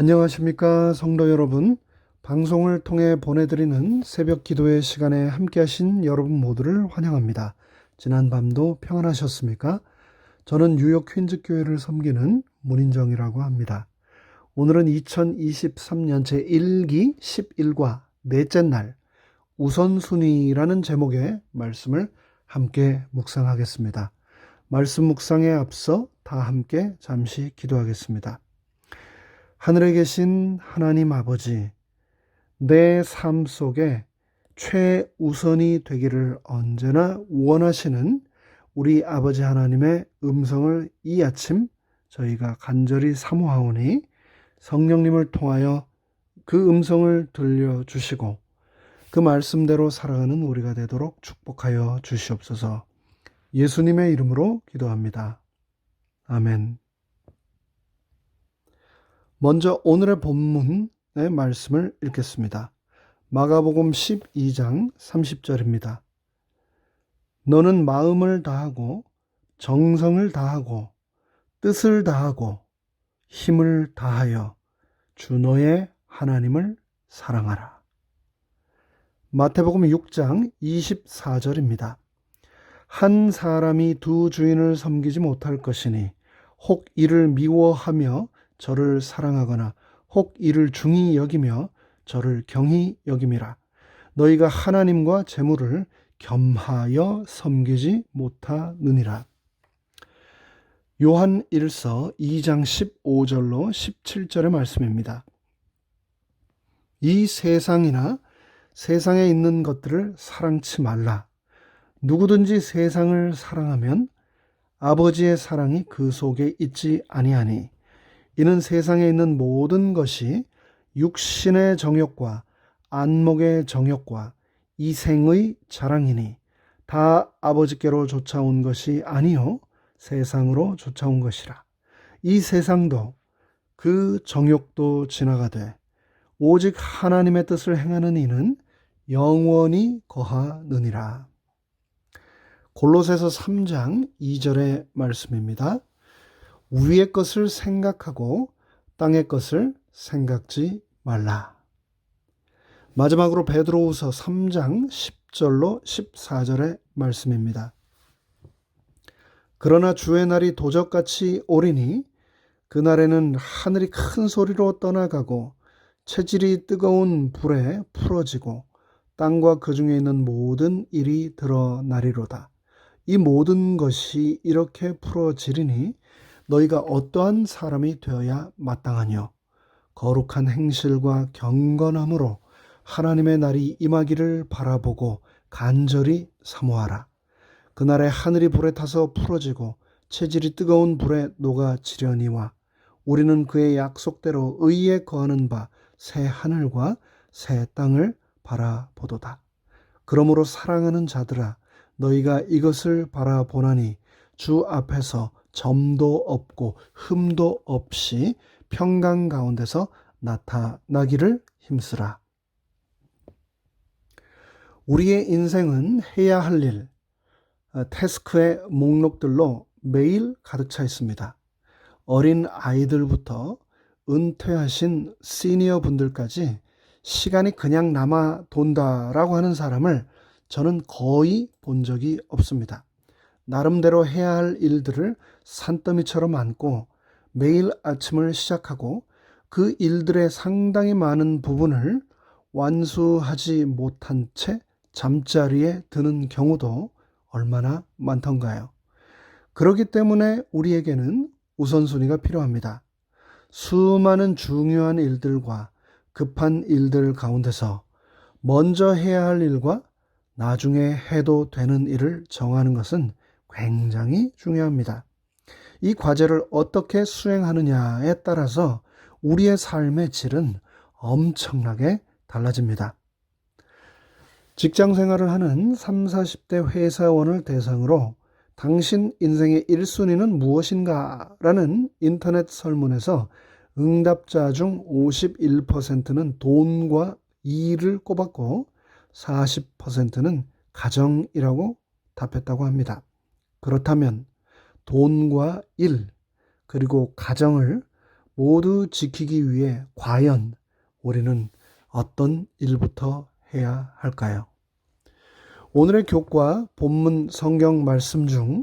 안녕하십니까, 성도 여러분. 방송을 통해 보내드리는 새벽 기도의 시간에 함께 하신 여러분 모두를 환영합니다. 지난 밤도 평안하셨습니까? 저는 뉴욕 퀸즈 교회를 섬기는 문인정이라고 합니다. 오늘은 2023년 제1기 11과 넷째 날 우선순위라는 제목의 말씀을 함께 묵상하겠습니다. 말씀 묵상에 앞서 다 함께 잠시 기도하겠습니다. 하늘에 계신 하나님 아버지, 내 삶 속에 최우선이 되기를 언제나 원하시는 우리 아버지 하나님의 음성을 이 아침 저희가 간절히 사모하오니 성령님을 통하여 그 음성을 들려주시고 그 말씀대로 살아가는 우리가 되도록 축복하여 주시옵소서. 예수님의 이름으로 기도합니다. 아멘. 먼저 오늘의 본문의 말씀을 읽겠습니다. 마가복음 12장 30절입니다. 너는 마음을 다하고 정성을 다하고 뜻을 다하고 힘을 다하여 주 너의 하나님을 사랑하라. 마태복음 6장 24절입니다. 한 사람이 두 주인을 섬기지 못할 것이니 혹 이를 미워하며 저를 사랑하거나 혹 이를 중히 여기며 저를 경히 여김이라. 너희가 하나님과 재물을 겸하여 섬기지 못하느니라. 요한 1서 2장 15절로 17절의 말씀입니다. 이 세상이나 세상에 있는 것들을 사랑치 말라. 누구든지 세상을 사랑하면 아버지의 사랑이 그 속에 있지 아니하니 이는 세상에 있는 모든 것이 육신의 정욕과 안목의 정욕과 이생의 자랑이니 다 아버지께로 쫓아온 것이 아니요 세상으로 쫓아온 것이라. 이 세상도 그 정욕도 지나가되 오직 하나님의 뜻을 행하는 이는 영원히 거하느니라. 골로새서 3장 2절의 말씀입니다. 위의 것을 생각하고 땅의 것을 생각지 말라. 마지막으로 베드로후서 3장 10절로 14절의 말씀입니다. 그러나 주의 날이 도적같이 오리니 그날에는 하늘이 큰 소리로 떠나가고 체질이 뜨거운 불에 풀어지고 땅과 그 중에 있는 모든 일이 드러나리로다. 이 모든 것이 이렇게 풀어지리니 너희가 어떠한 사람이 되어야 마땅하뇨. 거룩한 행실과 경건함으로 하나님의 날이 임하기를 바라보고 간절히 사모하라. 그날에 하늘이 불에 타서 풀어지고 체질이 뜨거운 불에 녹아지려니와 우리는 그의 약속대로 의에 거하는 바 새 하늘과 새 땅을 바라보도다. 그러므로 사랑하는 자들아, 너희가 이것을 바라보나니 주 앞에서 점도 없고 흠도 없이 평강 가운데서 나타나기를 힘쓰라. 우리의 인생은 해야 할 일, 태스크의 목록들로 매일 가득 차 있습니다. 어린 아이들부터 은퇴하신 시니어 분들까지 시간이 그냥 남아 돈다라고 하는 사람을 저는 거의 본 적이 없습니다. 나름대로 해야 할 일들을 산더미처럼 안고 매일 아침을 시작하고 그 일들의 상당히 많은 부분을 완수하지 못한 채 잠자리에 드는 경우도 얼마나 많던가요? 그렇기 때문에 우리에게는 우선순위가 필요합니다. 수많은 중요한 일들과 급한 일들 가운데서 먼저 해야 할 일과 나중에 해도 되는 일을 정하는 것은 굉장히 중요합니다. 이 과제를 어떻게 수행하느냐에 따라서 우리의 삶의 질은 엄청나게 달라집니다. 직장 생활을 하는 30, 40대 회사원을 대상으로 당신 인생의 1순위는 무엇인가? 라는 인터넷 설문에서 응답자 중 51%는 돈과 일을 꼽았고 40%는 가정이라고 답했다고 합니다. 그렇다면 돈과 일, 그리고 가정을 모두 지키기 위해 과연 우리는 어떤 일부터 해야 할까요? 오늘의 교과 본문 성경 말씀 중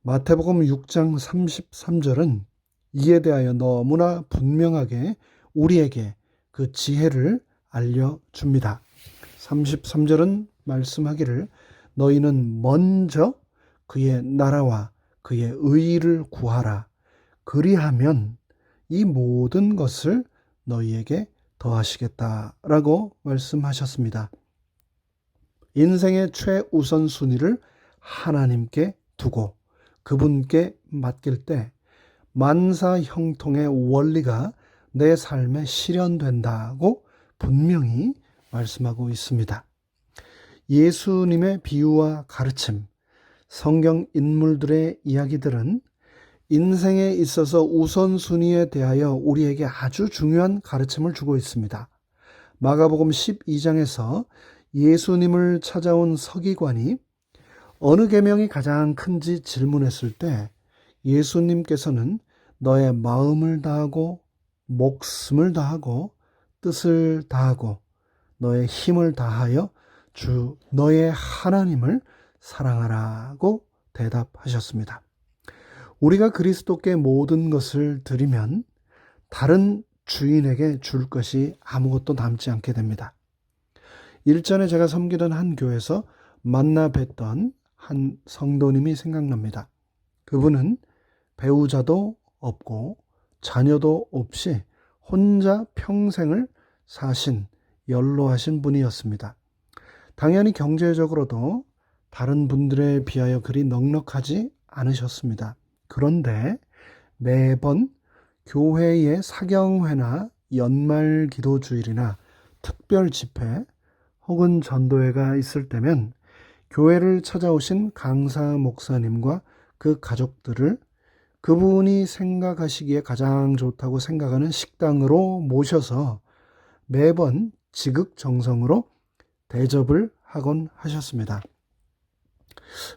마태복음 6장 33절은 이에 대하여 너무나 분명하게 우리에게 그 지혜를 알려줍니다. 33절은 말씀하기를 너희는 먼저 그의 나라와 그의 의의를 구하라. 그리하면 이 모든 것을 너희에게 더하시겠다라고 말씀하셨습니다. 인생의 최우선 순위를 하나님께 두고 그분께 맡길 때 만사 형통의 원리가 내 삶에 실현된다고 분명히 말씀하고 있습니다. 예수님의 비유와 가르침, 성경 인물들의 이야기들은 인생에 있어서 우선순위에 대하여 우리에게 아주 중요한 가르침을 주고 있습니다. 마가복음 12장에서 예수님을 찾아온 서기관이 어느 계명이 가장 큰지 질문했을 때 예수님께서는 너의 마음을 다하고 목숨을 다하고 뜻을 다하고 너의 힘을 다하여 주 너의 하나님을 사랑하라고 대답하셨습니다. 우리가 그리스도께 모든 것을 드리면 다른 주인에게 줄 것이 아무것도 남지 않게 됩니다. 일전에 제가 섬기던 한 교회에서 만나 뵀던 한 성도님이 생각납니다. 그분은 배우자도 없고 자녀도 없이 혼자 평생을 사신 연로하신 분이었습니다. 당연히 경제적으로도 다른 분들에 비하여 그리 넉넉하지 않으셨습니다. 그런데 매번 교회의 사경회나 연말 기도주일이나 특별 집회 혹은 전도회가 있을 때면 교회를 찾아오신 강사 목사님과 그 가족들을 그분이 생각하시기에 가장 좋다고 생각하는 식당으로 모셔서 매번 지극정성으로 대접을 하곤 하셨습니다.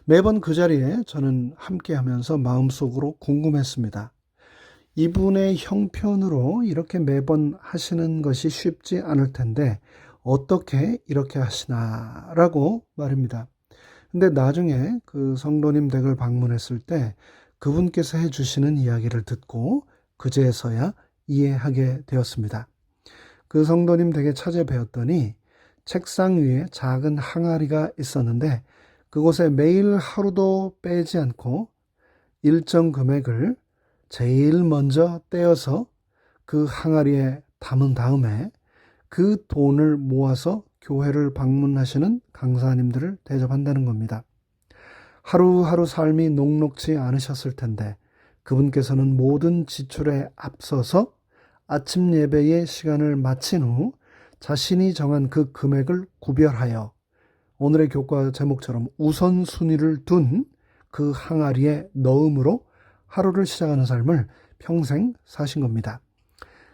매번 그 자리에 저는 함께하면서 마음속으로 궁금했습니다. 이분의 형편으로 이렇게 매번 하시는 것이 쉽지 않을 텐데 어떻게 이렇게 하시나라고 말입니다. 근데 나중에 그 성도님 댁을 방문했을 때 그분께서 해주시는 이야기를 듣고 그제서야 이해하게 되었습니다. 그 성도님 댁에 찾아뵈었더니 책상 위에 작은 항아리가 있었는데 그곳에 매일 하루도 빼지 않고 일정 금액을 제일 먼저 떼어서 그 항아리에 담은 다음에 그 돈을 모아서 교회를 방문하시는 강사님들을 대접한다는 겁니다. 하루하루 삶이 녹록지 않으셨을 텐데 그분께서는 모든 지출에 앞서서 아침 예배의 시간을 마친 후 자신이 정한 그 금액을 구별하여 오늘의 교과 제목처럼 우선순위를 둔 그 항아리에 넣음으로 하루를 시작하는 삶을 평생 사신 겁니다.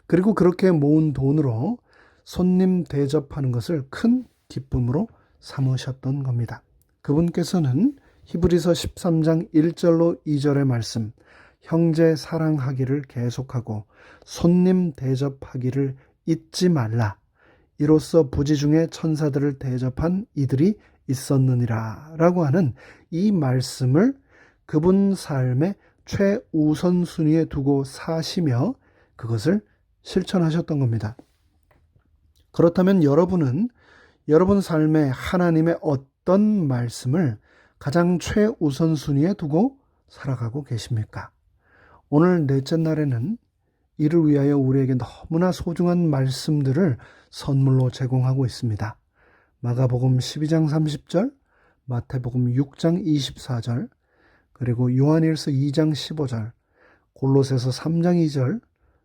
그리고 그렇게 모은 돈으로 손님 대접하는 것을 큰 기쁨으로 삼으셨던 겁니다. 그분께서는 히브리서 13장 1절로 2절의 말씀, 형제 사랑하기를 계속하고 손님 대접하기를 잊지 말라. 이로써 부지 중에 천사들을 대접한 이들이 있었느니라 라고 하는 이 말씀을 그분 삶의 최우선순위에 두고 사시며 그것을 실천하셨던 겁니다. 그렇다면 여러분은 여러분 삶에 하나님의 어떤 말씀을 가장 최우선순위에 두고 살아가고 계십니까? 오늘 넷째 날에는 이를 위하여 우리에게 너무나 소중한 말씀들을 선물로 제공하고 있습니다. 마가복음 12장 30절, 마태복음 6장 24절, 그리고 요한일서 2장 15절, 골로새서 3장 2절,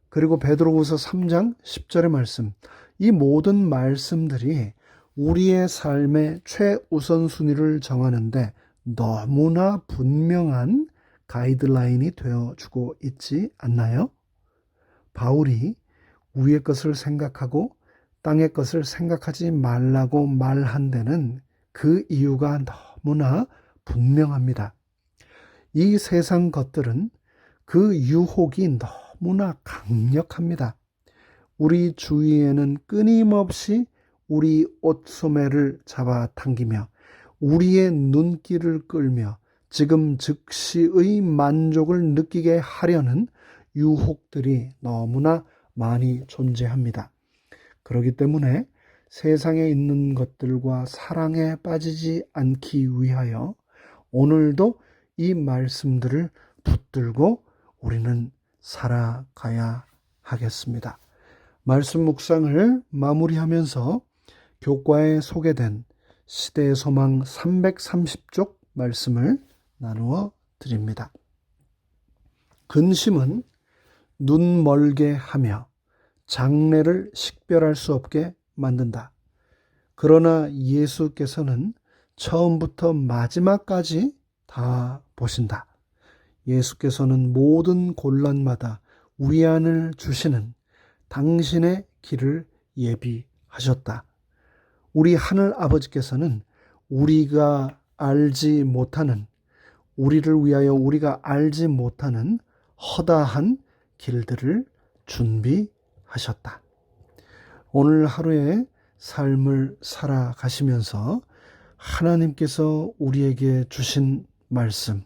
그리고 베드로후서 3장 10절의 말씀, 이 모든 말씀들이 우리의 삶의 최우선순위를 정하는데 너무나 분명한 가이드라인이 되어주고 있지 않나요? 바울이 위의 것을 생각하고 땅의 것을 생각하지 말라고 말한 데는 그 이유가 너무나 분명합니다. 이 세상 것들은 그 유혹이 너무나 강력합니다. 우리 주위에는 끊임없이 우리 옷소매를 잡아당기며 우리의 눈길을 끌며 지금 즉시의 만족을 느끼게 하려는 유혹들이 너무나 많이 존재합니다. 그렇기 때문에 세상에 있는 것들과 사랑에 빠지지 않기 위하여 오늘도 이 말씀들을 붙들고 우리는 살아가야 하겠습니다. 말씀 묵상을 마무리하면서 교과에 소개된 시대의 소망 330쪽 말씀을 나누어 드립니다. 근심은 눈 멀게 하며 장래를 식별할 수 없게 만든다. 그러나 예수께서는 처음부터 마지막까지 다 보신다. 예수께서는 모든 곤란마다 위안을 주시는 당신의 길을 예비하셨다. 우리 하늘 아버지께서는 우리가 알지 못하는, 우리를 위하여 우리가 알지 못하는 허다한 길들을 준비하셨다. 오늘 하루의 삶을 살아가시면서 하나님께서 우리에게 주신 말씀,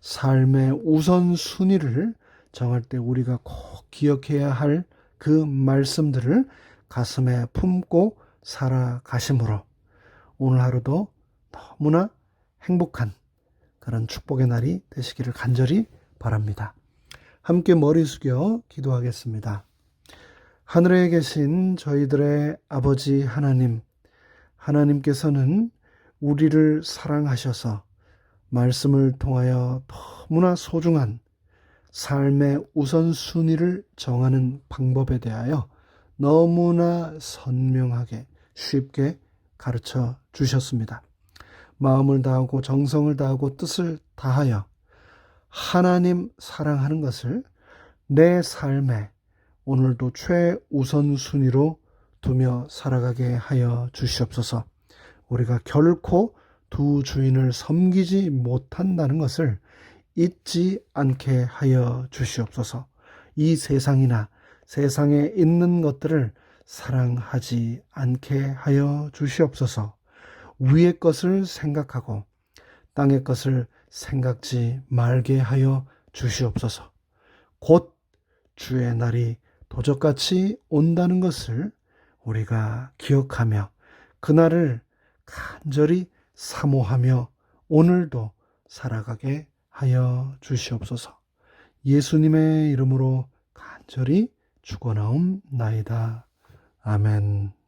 삶의 우선순위를 정할 때 우리가 꼭 기억해야 할 그 말씀들을 가슴에 품고 살아가심으로 오늘 하루도 너무나 행복한 그런 축복의 날이 되시기를 간절히 바랍니다. 함께 머리 숙여 기도하겠습니다. 하늘에 계신 저희들의 아버지 하나님, 하나님께서는 우리를 사랑하셔서 말씀을 통하여 너무나 소중한 삶의 우선순위를 정하는 방법에 대하여 너무나 선명하게 쉽게 가르쳐 주셨습니다. 마음을 다하고 정성을 다하고 뜻을 다하여 하나님 사랑하는 것을 내 삶에 오늘도 최우선순위로 두며 살아가게 하여 주시옵소서. 우리가 결코 두 주인을 섬기지 못한다는 것을 잊지 않게 하여 주시옵소서. 이 세상이나 세상에 있는 것들을 사랑하지 않게 하여 주시옵소서. 위의 것을 생각하고 땅의 것을 생각지 말게 하여 주시옵소서. 곧 주의 날이 도적같이 온다는 것을 우리가 기억하며 그날을 간절히 사모하며 오늘도 살아가게 하여 주시옵소서. 예수님의 이름으로 간절히 축원하옵나이다. 아멘.